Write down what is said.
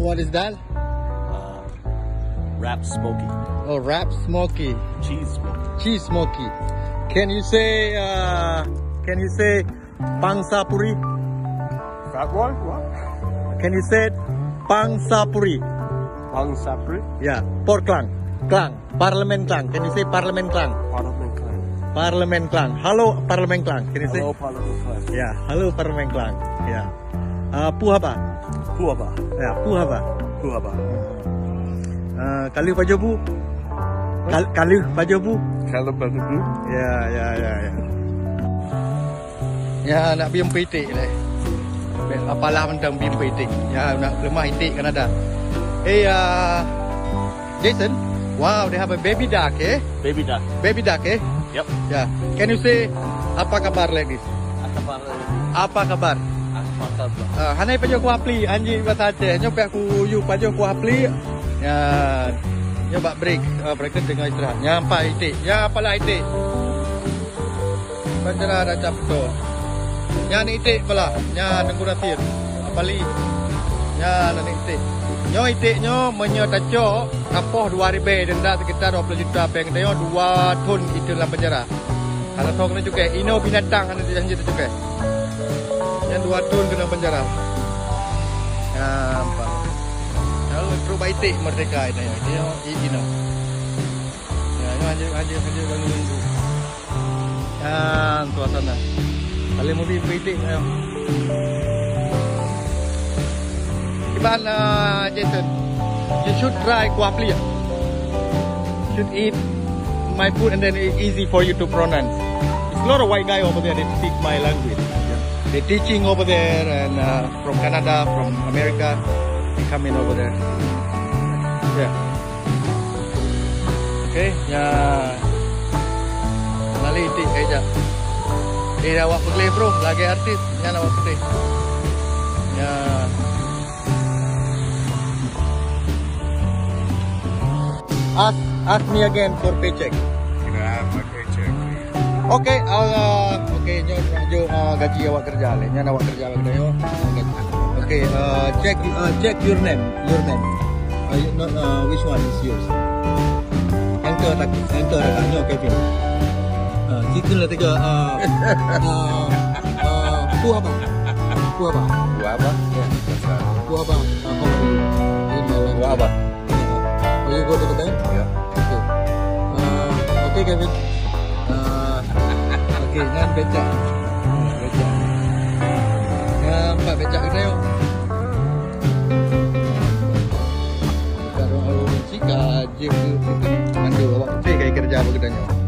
What is that? Wrap smoky. Oh, wrap smoky. Cheese smoky. Cheese smoky. Can you say pangsapuri? Fat boy? What? Can you say pangsapuri? Pang sapri? Yeah, pork klang. Klang. Parlemen klang. Can you say parlemen klang? Parliament clan. Parlemen klang. Hello parlemen klang. Can you say? Hello, Parliament clan. Yeah, hello parlemen klang. Yeah. Puhaba. Puhaba. Yeah, puhaba. Puhaba. Kalu pajobu. Kalu pajobu. Kalau baru Ya. Ya nak biam pitik le. Apalah mentang biam pitik. Ya nak lemah itik kan ada. Hey, Jason. Wow, they have a baby duck, eh? baby duck. Baby duck, eh? Yep. Yeah. Can you say apa kabar like this? Apa kabar? Hanai pajo ku apli anji bahasa Aceh. Nyoba aku yu pajo ku apli. Ya. Nyoba break. Break dengan istirahat. Nyampa itik. Ya apalah itik. Panjara dah capto. Nya ni itik pala. Nya nengku nasir. Apali. Nya ni itik. Nyo itik nyo menyo taco kapoh 2000 denda sekitar 20 juta peng dia 2 tahun itu dalam penjara. Kalau tahu kena juga ino binatang kan janji tu juga. Yang 2 tahun kena penjara. Nampak. Kalau terus itik merdeka ini dia ino. Ya, anjir lalu. Suasana. Kali mau itik ayo. Iban Jason, you should try kuapli. Should eat my food and then it's easy for you to pronounce. There's a lot of white guy over there that speak my language. Yeah. They're teaching over there and from Canada, from America, they come in over there. Yeah. Okay, yeah. Nali itik aja. Awak pergi bro, lagi artis, yang awak pergi. Ya. Ask me again for paycheck. Can I have my paycheck? Okay, nyo gaji awak kerja le. Nyan awak kerja awak kerja. Okay, check your name. Which one is yours? Enter nyo Kevin. Situ lah tiga. Puhaba. Puhaba? Yeah. Puhaba. Puhaba. Will you go to the bank? Yeah. Okay, Kevin. Okay, ngan becak. Nampak becak kita yuk. Kalau awak benci gaji tu, nanti awak benci kayak kerja apa kita yuk.